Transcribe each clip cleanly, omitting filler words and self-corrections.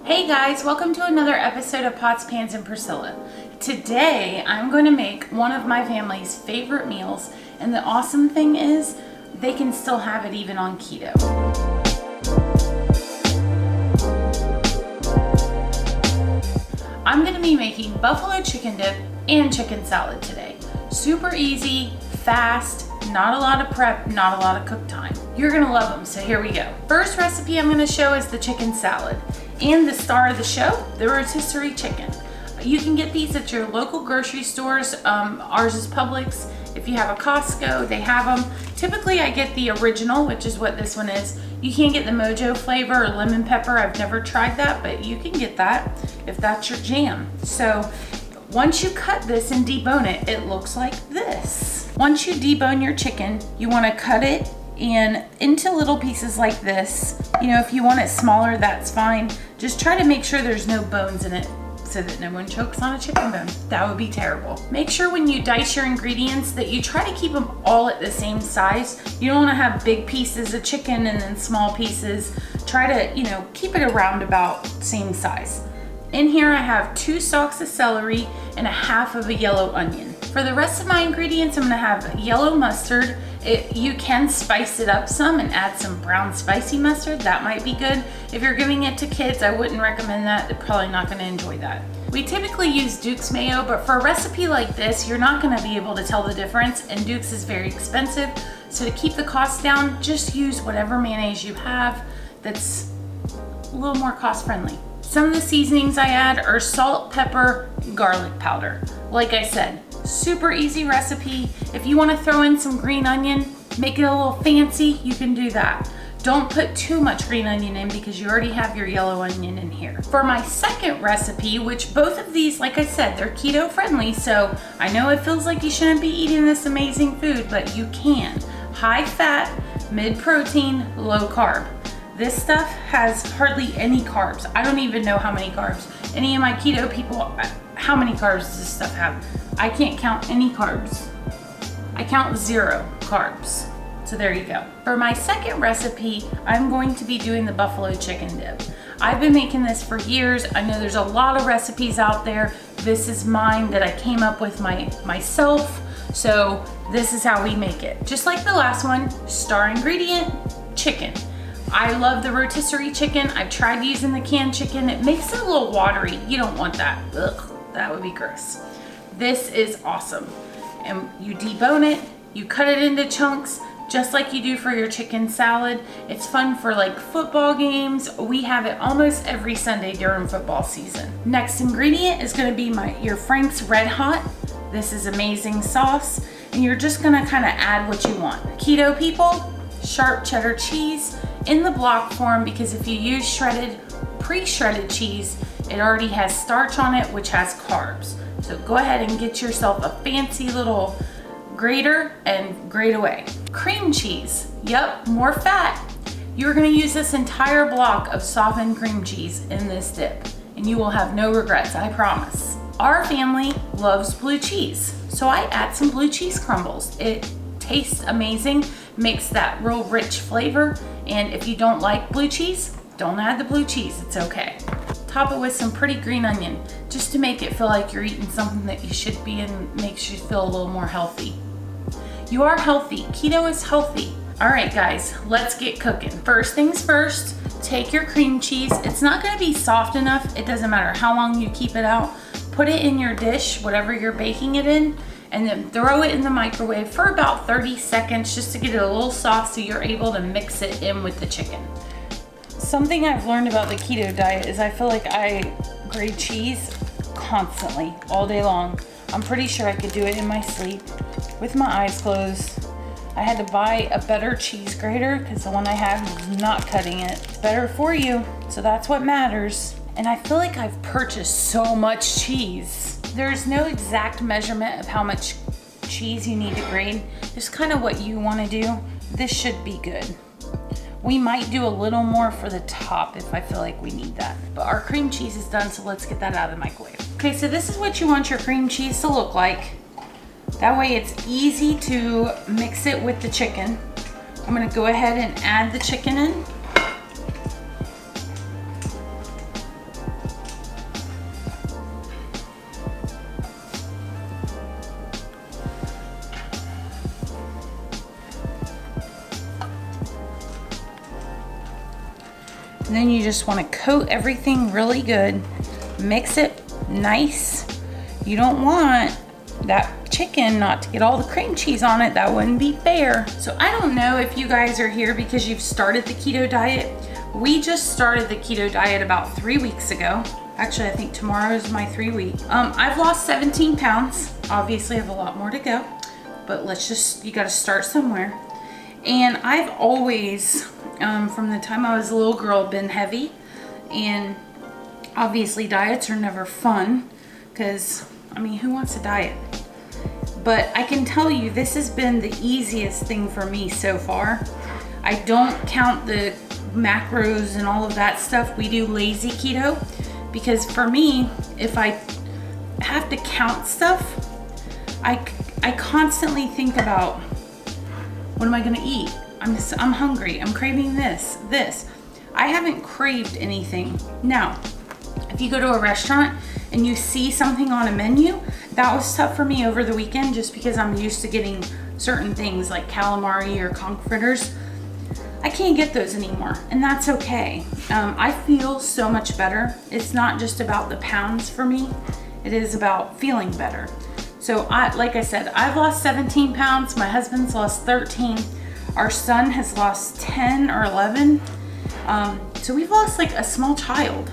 Hey guys, welcome to another episode of Pots, Pans, and Priscilla. Today I'm going to make one of my family's favorite meals, and the awesome thing is they can still have it even on keto. I'm going to be making buffalo chicken dip and chicken salad today. Super easy, fast, not a lot of prep, not a lot of cook time. You're going to love them, so here we go. First recipe I'm going to show is the chicken salad. And the star of the show, the rotisserie chicken. You can get these at your local grocery stores. Ours is Publix. If you have a Costco, they have them. Typically I get the original, which is what this one is. You can't get the mojo flavor or lemon pepper. I've never tried that, but you can get that if that's your jam. So once you cut this and debone it, it looks like this. Once you debone your chicken, you want to cut it into little pieces like this. You know, if you want it smaller, that's fine. Just try to make sure there's no bones in it so that no one chokes on a chicken bone. That would be terrible. Make sure when you dice your ingredients that you try to keep them all at the same size. You don't want to have big pieces of chicken and then small pieces. Try to, keep it around about same size. In here I have 2 stalks of celery and a half of a yellow onion. For the rest of my ingredients, I'm gonna have yellow mustard. You can spice it up some and add some brown spicy mustard. That might be good. If you're giving it to kids, I wouldn't recommend that. They're probably not gonna enjoy that. We typically use Duke's mayo, but for a recipe like this, you're not gonna be able to tell the difference, and Duke's is very expensive. So to keep the cost down, just use whatever mayonnaise you have that's a little more cost friendly. Some of the seasonings I add are salt, pepper, garlic powder. Like I said, super easy recipe. If you want to throw in some green onion, make it a little fancy, you can do that. Don't put too much green onion in because you already have your yellow onion in here. For my second recipe, which both of these, like I said, they're keto friendly, so I know it feels like you shouldn't be eating this amazing food, but you can. High fat, mid protein, low carb. This stuff has hardly any carbs. I don't even know how many carbs. Any of my keto people, how many carbs does this stuff have? I can't count any carbs. I count 0 carbs. So there you go. For my second recipe, I'm going to be doing the buffalo chicken dip. I've been making this for years. I know there's a lot of recipes out there. This is mine that I came up with myself. So this is how we make it. Just like the last one, star ingredient, chicken. I love the rotisserie chicken. I've tried using the canned chicken. It makes it a little watery. You don't want that. Ugh, that would be gross. This is awesome. And you debone it, you cut it into chunks, just like you do for your chicken salad. It's fun for like football games. We have it almost every Sunday during football season. Next ingredient is gonna be your Frank's Red Hot. This is amazing sauce. And you're just gonna kind of add what you want. Keto people, sharp cheddar cheese in the block form, because if you use pre-shredded cheese, it already has starch on it, which has carbs. So go ahead and get yourself a fancy little grater and grate away. Cream cheese, yep, more fat. You're gonna use this entire block of softened cream cheese in this dip, and you will have no regrets, I promise. Our family loves blue cheese, so I add some blue cheese crumbles. It tastes amazing, makes that real rich flavor, and if you don't like blue cheese, don't add the blue cheese, it's okay. Top it with some pretty green onion, just to make it feel like you're eating something that you should be and makes you feel a little more healthy. You are healthy, keto is healthy. All right guys, let's get cooking. First things first, take your cream cheese. It's not gonna be soft enough, it doesn't matter how long you keep it out. Put it in your dish, whatever you're baking it in, and then throw it in the microwave for about 30 seconds just to get it a little soft so you're able to mix it in with the chicken. Something I've learned about the keto diet is I feel like I grate cheese constantly, all day long. I'm pretty sure I could do it in my sleep with my eyes closed. I had to buy a better cheese grater because the one I had was not cutting it. It's better for you, so that's what matters. And I feel like I've purchased so much cheese. There's no exact measurement of how much cheese you need to grate. Just kind of what you want to do. This should be good. We might do a little more for the top if I feel like we need that. But our cream cheese is done, so let's get that out of the microwave. Okay, so this is what you want your cream cheese to look like. That way it's easy to mix it with the chicken. I'm gonna go ahead and add the chicken in. And then you just want to coat everything really good. Mix it nice. You don't want that chicken not to get all the cream cheese on it. That wouldn't be fair. So I don't know if you guys are here because you've started the keto diet. We just started the keto diet about 3 weeks ago. Actually, I think tomorrow is my 3 week. I've lost 17 pounds. Obviously, I have a lot more to go, but you gotta start somewhere. And I've always, from the time I was a little girl, been heavy. And obviously diets are never fun because, I mean, who wants a diet? But I can tell you this has been the easiest thing for me so far. I don't count the macros and all of that stuff. We do lazy keto because for me, if I have to count stuff, I constantly think about, what am I gonna eat? I'm hungry, I'm craving this. I haven't craved anything. Now, if you go to a restaurant and you see something on a menu, that was tough for me over the weekend just because I'm used to getting certain things like calamari or conch fritters. I can't get those anymore, and that's okay. I feel so much better. It's not just about the pounds for me, it is about feeling better. So like I said, I've lost 17 pounds, my husband's lost 13, our son has lost 10 or 11. So we've lost like a small child.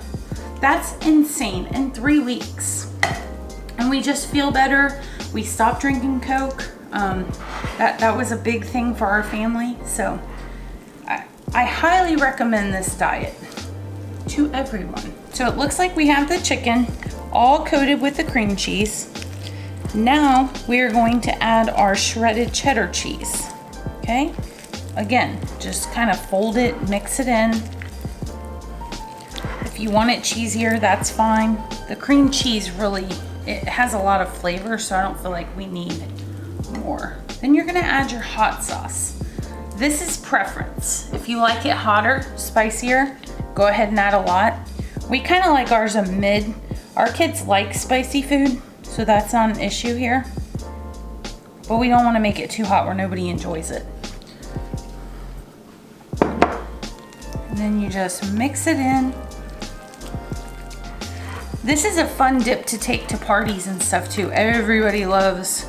That's insane in 3 weeks. And we just feel better. We stopped drinking Coke. That was a big thing for our family. So I highly recommend this diet to everyone. So it looks like we have the chicken all coated with the cream cheese. Now we are going to add our shredded cheddar cheese. Okay? Again, just kind of fold it, mix it in. If you want it cheesier, that's fine. The cream cheese really, it has a lot of flavor, so I don't feel like we need more. Then you're gonna add your hot sauce. This is preference. If you like it hotter, spicier, go ahead and add a lot. We kind of like ours a mid. Our kids like spicy food, so that's not an issue here. But we don't want to make it too hot where nobody enjoys it. And then you just mix it in. This is a fun dip to take to parties and stuff too. Everybody loves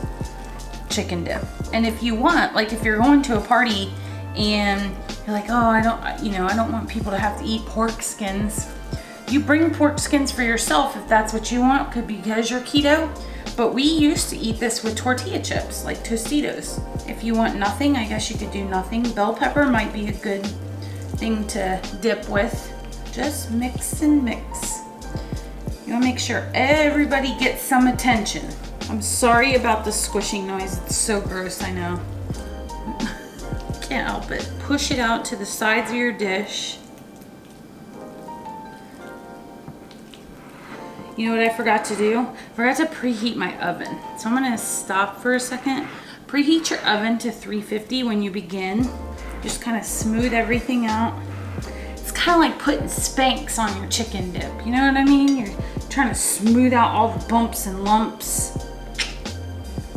chicken dip. And if you want, like if you're going to a party and you're like, oh, I don't want people to have to eat pork skins. You bring pork skins for yourself if that's what you want, because you're keto. But we used to eat this with tortilla chips, like Tostitos. If you want nothing, I guess you could do nothing. Bell pepper might be a good thing to dip with. Just mix and mix. You wanna make sure everybody gets some attention. I'm sorry about the squishing noise. It's so gross, I know. Can't help it. Push it out to the sides of your dish. You know what I forgot to do? I forgot to preheat my oven. So I'm gonna stop for a second. Preheat your oven to 350 when you begin. Just kind of smooth everything out. It's kind of like putting Spanx on your chicken dip. You know what I mean? You're trying to smooth out all the bumps and lumps.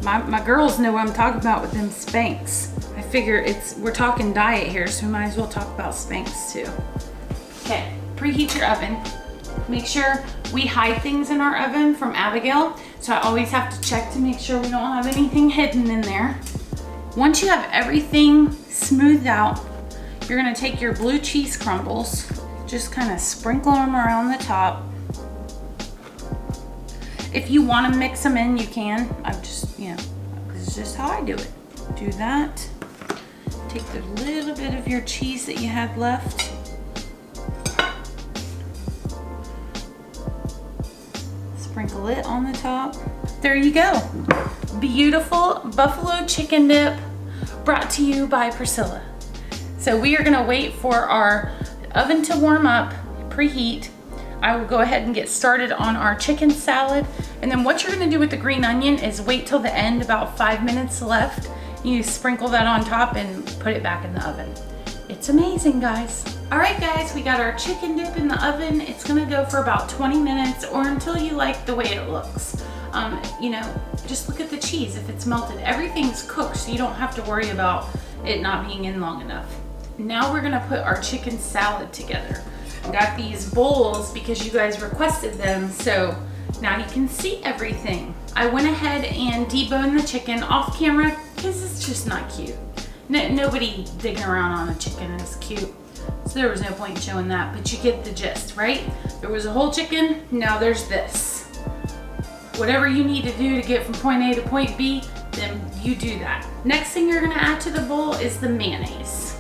My girls know what I'm talking about with them Spanx. I figure we're talking diet here, so we might as well talk about Spanx too. Okay, preheat your oven. Make sure we hide things in our oven from Abigail, so I always have to check to make sure we don't have anything hidden in there. Once you have everything smoothed out, you're gonna take your blue cheese crumbles, just kind of sprinkle them around the top. If you want to mix them in, you can. This is just how I do it. Do that. Take the little bit of your cheese that you had left. Sprinkle it on the top. There you go. Beautiful buffalo chicken dip brought to you by Priscilla. So we are gonna wait for our oven to warm up, preheat. I will go ahead and get started on our chicken salad. And then what you're gonna do with the green onion is wait till the end, about 5 minutes left. You sprinkle that on top and put it back in the oven. It's amazing, guys. All right, guys, we got our chicken dip in the oven. It's gonna go for about 20 minutes or until you like the way it looks. Just look at the cheese, if it's melted. Everything's cooked, so you don't have to worry about it not being in long enough. Now we're gonna put our chicken salad together. I got these bowls because you guys requested them, so now you can see everything. I went ahead and deboned the chicken off camera because it's just not cute. Nobody digging around on a chicken is cute, so there was no point in showing that, but you get the gist, right? There was a whole chicken, now there's this. Whatever you need to do to get from point A to point B, then you do that. Next thing you're gonna add to the bowl is the mayonnaise.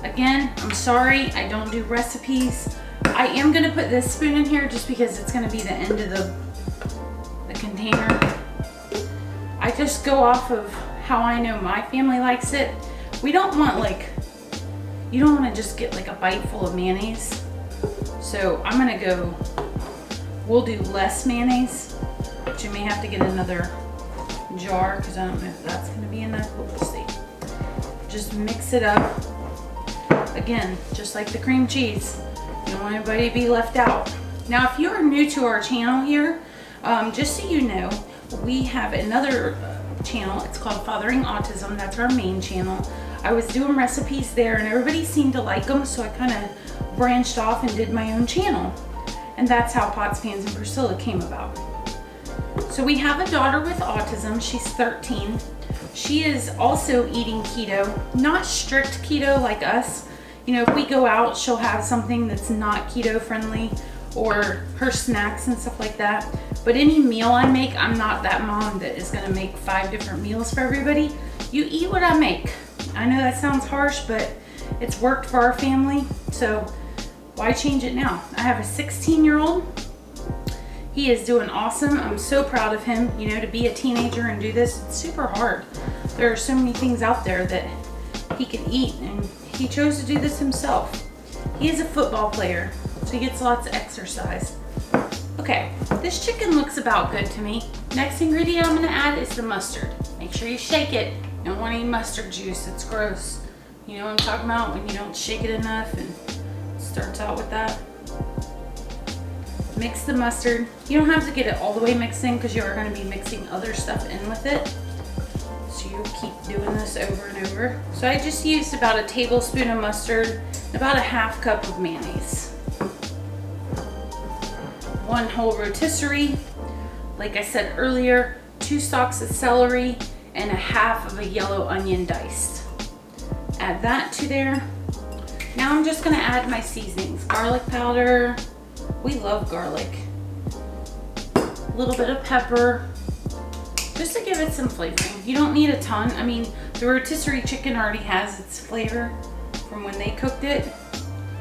Again, I'm sorry, I don't do recipes. I am gonna put this spoon in here just because it's gonna be the end of the container. I just go off of how I know my family likes it. We don't want you don't wanna just get like a bite full of mayonnaise. So I'm gonna go, we'll do less mayonnaise, but you may have to get another jar because I don't know if that's gonna be enough, but we'll see. Just mix it up. Again, just like the cream cheese, you don't want anybody to be left out. Now, if you are new to our channel here, just so you know, we have another channel. It's called Fathering Autism. That's our main channel. I was doing recipes there and everybody seemed to like them, so I kind of branched off and did my own channel. And that's how Pots, Pans, and Priscilla came about. So we have a daughter with autism. She's 13. She is also eating keto, not strict keto like us. You know, if we go out, she'll have something that's not keto friendly or her snacks and stuff like that. But any meal I make, I'm not that mom that is gonna make 5 different meals for everybody. You eat what I make. I know that sounds harsh, but it's worked for our family, so why change it now? I have a 16-year-old. He is doing awesome. I'm so proud of him. You know, to be a teenager and do this, it's super hard. There are so many things out there that he can eat, and he chose to do this himself. He is a football player, so he gets lots of exercise. Okay, this chicken looks about good to me. Next ingredient I'm gonna add is the mustard. Make sure you shake it. You don't want any mustard juice, it's gross. You know what I'm talking about when you don't shake it enough and it starts out with that. Mix the mustard. You don't have to get it all the way mixed in because you are gonna be mixing other stuff in with it. So you keep doing this over and over. So I just used about a tablespoon of mustard and about a ½ cup of mayonnaise. 1 whole rotisserie. Like I said earlier, 2 stalks of celery and a half of a yellow onion diced. Add that to there. Now I'm just gonna add my seasonings. Garlic powder. We love garlic. A little bit of pepper, just to give it some flavoring. You don't need a ton. I mean, the rotisserie chicken already has its flavor from when they cooked it.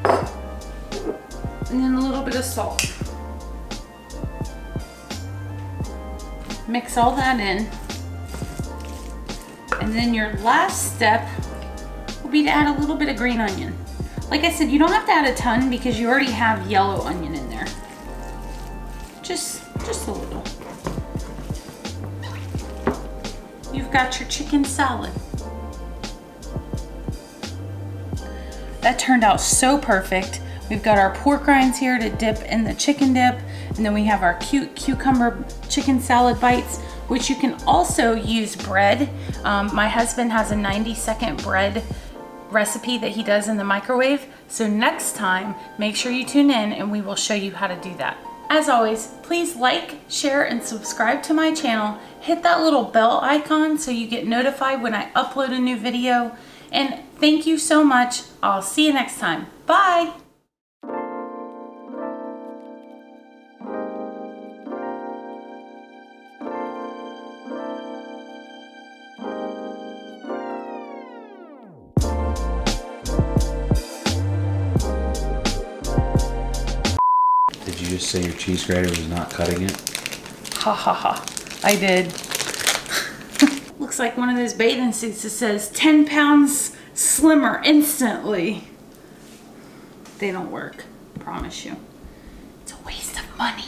And then a little bit of salt. Mix all that in. And then your last step will be to add a little bit of green onion. Like I said, you don't have to add a ton because you already have yellow onion in there. Just a little. You've got your chicken salad. That turned out so perfect. We've got our pork rinds here to dip in the chicken dip, and then we have our cute cucumber chicken salad bites, which you can also use bread. My husband has a 90-second bread recipe that he does in the microwave. So next time, make sure you tune in and we will show you how to do that. As always, please like, share, and subscribe to my channel. Hit that little bell icon so you get notified when I upload a new video. And thank you so much. I'll see you next time. Bye. Did you just say your cheese grater was not cutting it? Ha ha ha. I did. Looks like one of those bathing suits that says 10 pounds slimmer instantly. They don't work, promise you. It's a waste of money.